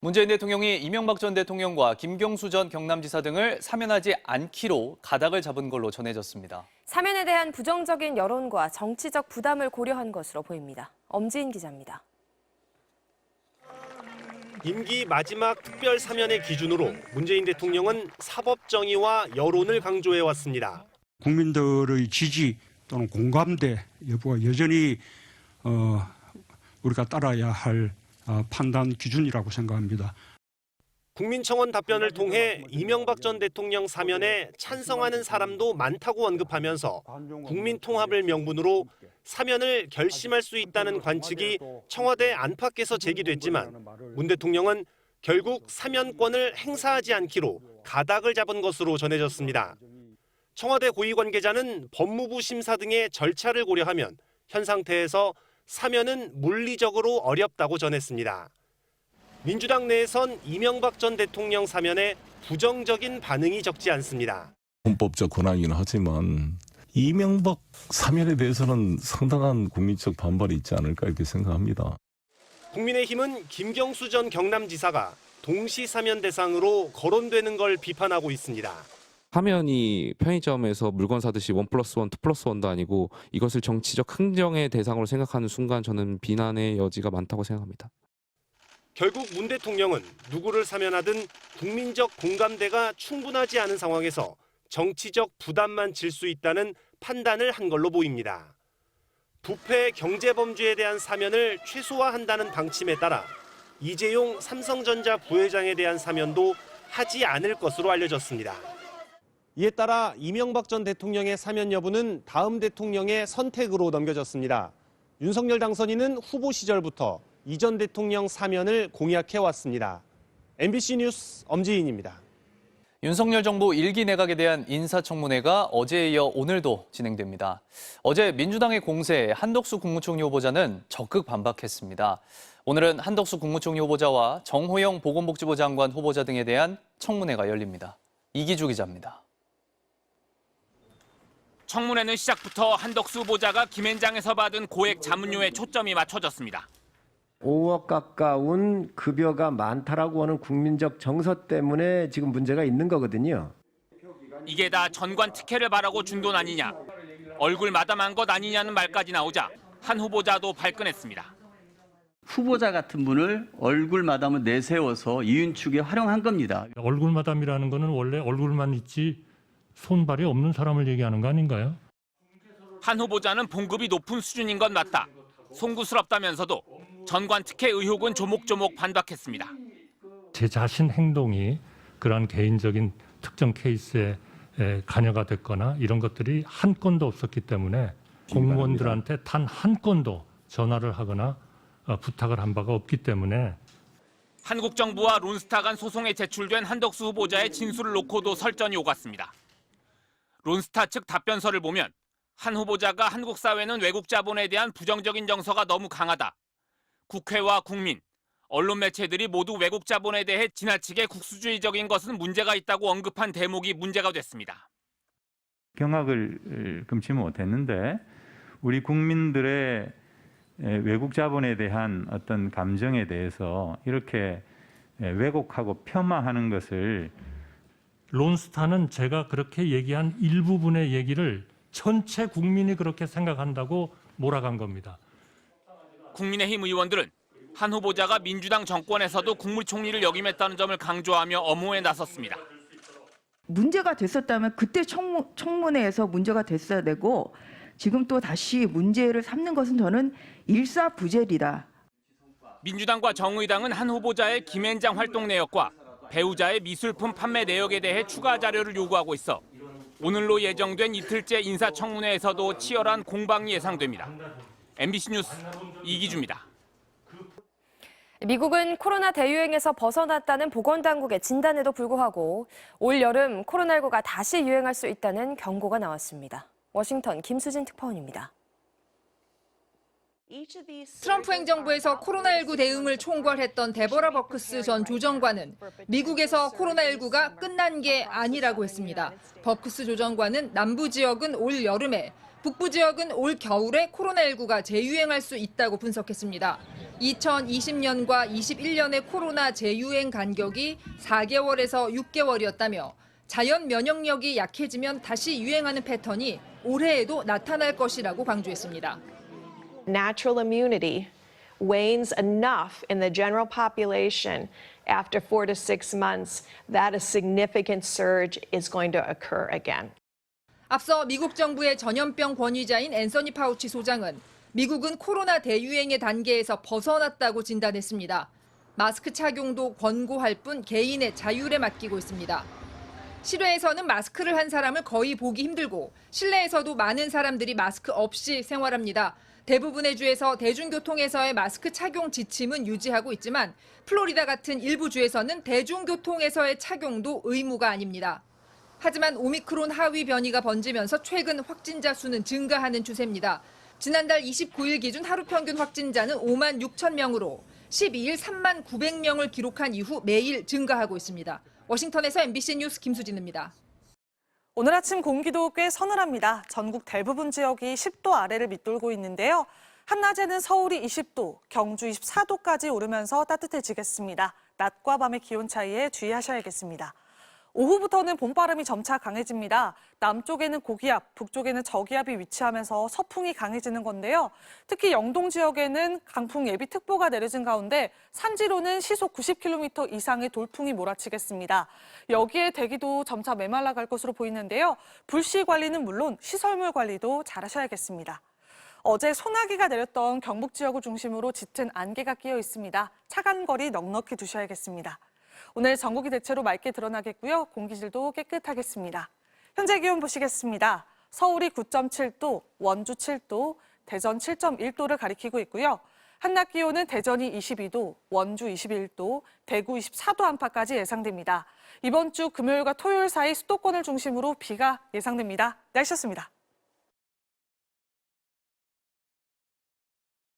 문재인 대통령이 이명박 전 대통령과 김경수 전 경남지사 등을 사면하지 않기로 가닥을 잡은 걸로 전해졌습니다. 사면에 대한 부정적인 여론과 정치적 부담을 고려한 것으로 보입니다. 엄지인 기자입니다. 임기 마지막 특별 사면의 기준으로 문재인 대통령은 사법 정의와 여론을 강조해왔습니다. 국민들의 지지 또는 공감대 여부가 여전히 우리가 따라야 할 판단 기준이라고 생각합니다. 국민청원 답변을 통해 이명박 전 대통령 사면에 찬성하는 사람도 많다고 언급하면서 국민 통합을 명분으로 사면을 결심할 수 있다는 관측이 청와대 안팎에서 제기됐지만 문 대통령은 결국 사면권을 행사하지 않기로 가닥을 잡은 것으로 전해졌습니다. 청와대 고위 관계자는 법무부 심사 등의 절차를 고려하면 현 상태에서 사면은 물리적으로 어렵다고 전했습니다. 민주당 내에선 이명박 전 대통령 사면에 부정적인 반응이 적지 않습니다. 헌법적 권한이긴 하지만 이명박 사면에 대해서는 상당한 국민적 반발이 있지 않을까 이렇게 생각합니다. 국민의힘은 김경수 전 경남지사가 동시 사면 대상으로 거론되는 걸 비판하고 있습니다. 사면이 편의점에서 물건 사듯이 1+1, 2+1도 아니고 이것을 정치적 흥정의 대상으로 생각하는 순간 저는 비난의 여지가 많다고 생각합니다. 결국 문 대통령은 누구를 사면하든 국민적 공감대가 충분하지 않은 상황에서 정치적 부담만 질 수 있다는 판단을 한 걸로 보입니다. 부패 경제범죄에 대한 사면을 최소화한다는 방침에 따라 이재용 삼성전자 부회장에 대한 사면도 하지 않을 것으로 알려졌습니다. 이에 따라 이명박 전 대통령의 사면 여부는 다음 대통령의 선택으로 넘겨졌습니다. 윤석열 당선인은 후보 시절부터 이 전 대통령 사면을 공약해왔습니다. MBC 뉴스 엄지인입니다. 윤석열 정부 1기 내각에 대한 인사청문회가 어제에 이어 오늘도 진행됩니다. 어제 민주당의 공세에 한덕수 국무총리 후보자는 적극 반박했습니다. 오늘은 한덕수 국무총리 후보자와 정호영 보건복지부 장관 후보자 등에 대한 청문회가 열립니다. 이기주 기자입니다. 청문회는 시작부터 한덕수 후보자가 김앤장에서 받은 고액 자문료에 초점이 맞춰졌습니다. 5억 가까운 급여가 많다라고 하는 국민적 정서 때문에 지금 문제가 있는 거거든요. 이게 다 전관 특혜를 바라고 준 돈 아니냐, 얼굴 마담한 것 아니냐는 말까지 나오자 한 후보자도 발끈했습니다. 후보자 같은 분을 얼굴 마담을 내세워서 이윤축에 활용한 겁니다. 얼굴 마담이라는 거는 원래 얼굴만 있지 손발이 없는 사람을 얘기하는 거 아닌가요? 한 후보자는 봉급이 높은 수준인 건 맞다. 송구스럽다면서도 전관 특혜 의혹은 조목조목 반박했습니다. 제 자신 행동이 그러한 개인적인 특정 케이스에 관여가 됐거나 이런 것들이 한 건도 없었기 때문에 공무원들한테 단 한 건도 전화를 하거나 부탁을 한 바가 없기 때문에 한국 정부와 론스타 간 소송에 제출된 한덕수 후보자의 진술을 놓고도 설전이 오갔습니다. 론스타 측 답변서를 보면 한 후보자가 한국 사회는 외국 자본에 대한 부정적인 정서가 너무 강하다. 국회와 국민, 언론 매체들이 모두 외국 자본에 대해 지나치게 국수주의적인 것은 문제가 있다고 언급한 대목이 문제가 됐습니다. 경악을 금치 못했는데 우리 국민들의 외국 자본에 대한 어떤 감정에 대해서 이렇게 왜곡하고 폄하하는 것을 론스타는 제가 그렇게 얘기한 일부분의 얘기를 전체 국민이 그렇게 생각한다고 몰아간 겁니다. 국민의힘 의원들은 한 후보자가 민주당 정권에서도 국무총리를 역임했다는 점을 강조하며 엄호에 나섰습니다. 문제가 됐었다면 그때 청문회에서 문제가 됐어야 되고 지금 또 다시 문제를 삼는 것은 저는 일사부재리다. 민주당과 정의당은 한 후보자의 김앤장 활동 내역과 배우자의 미술품 판매 내역에 대해 추가 자료를 요구하고 있어 오늘로 예정된 이틀째 인사청문회에서도 치열한 공방이 예상됩니다. MBC 뉴스 이기주입니다. 미국은 코로나 대유행에서 벗어났다는 보건당국의 진단에도 불구하고 올 여름 코로나19가 다시 유행할 수 있다는 경고가 나왔습니다. 워싱턴 김수진 특파원입니다. 트럼프 행정부에서 코로나19 대응을 총괄했던 데보라 버크스 전 조정관은 미국에서 코로나19가 끝난 게 아니라고 했습니다. 버크스 조정관은 남부 지역은 올 여름에 북부 지역은 올 겨울에 코로나19가 재유행할 수 있다고 분석했습니다. 2020년과 21년의 코로나 재유행 간격이 4개월에서 6개월이었다며 자연 면역력이 약해지면 다시 유행하는 패턴이 올해에도 나타날 것이라고 강조했습니다. Natural immunity wanes enough in the general population after 4 to 6 months that a significant surge is going to occur again. 앞서 미국 정부의 전염병 권위자인 앤서니 파우치 소장은 미국은 코로나 대유행의 단계에서 벗어났다고 진단했습니다. 마스크 착용도 권고할 뿐 개인의 자율에 맡기고 있습니다. 실외에서는 마스크를 한 사람을 거의 보기 힘들고 실내에서도 많은 사람들이 마스크 없이 생활합니다. 대부분의 주에서 대중교통에서의 마스크 착용 지침은 유지하고 있지만 플로리다 같은 일부 주에서는 대중교통에서의 착용도 의무가 아닙니다. 하지만 오미크론 하위 변이가 번지면서 최근 확진자 수는 증가하는 추세입니다. 지난달 29일 기준 하루 평균 확진자는 5만 6천 명으로 12일 3만 900명을 기록한 이후 매일 증가하고 있습니다. 워싱턴에서 MBC 뉴스 김수진입니다. 오늘 아침 공기도 꽤 서늘합니다. 전국 대부분 지역이 10도 아래를 밑돌고 있는데요. 한낮에는 서울이 20도, 경주 24도까지 오르면서 따뜻해지겠습니다. 낮과 밤의 기온 차이에 주의하셔야겠습니다. 오후부터는 봄바람이 점차 강해집니다. 남쪽에는 고기압, 북쪽에는 저기압이 위치하면서 서풍이 강해지는 건데요. 특히 영동 지역에는 강풍 예비특보가 내려진 가운데 산지로는 시속 90km 이상의 돌풍이 몰아치겠습니다. 여기에 대기도 점차 메말라갈 것으로 보이는데요. 불씨 관리는 물론 시설물 관리도 잘하셔야겠습니다. 어제 소나기가 내렸던 경북 지역을 중심으로 짙은 안개가 끼어 있습니다. 차간거리 넉넉히 두셔야겠습니다. 오늘 전국이 대체로 맑게 드러나겠고요. 공기질도 깨끗하겠습니다. 현재 기온 보시겠습니다. 서울이 9.7도, 원주 7도, 대전 7.1도를 가리키고 있고요. 한낮 기온은 대전이 22도, 원주 21도, 대구 24도 안팎까지 예상됩니다. 이번 주 금요일과 토요일 사이 수도권을 중심으로 비가 예상됩니다. 날씨였습니다.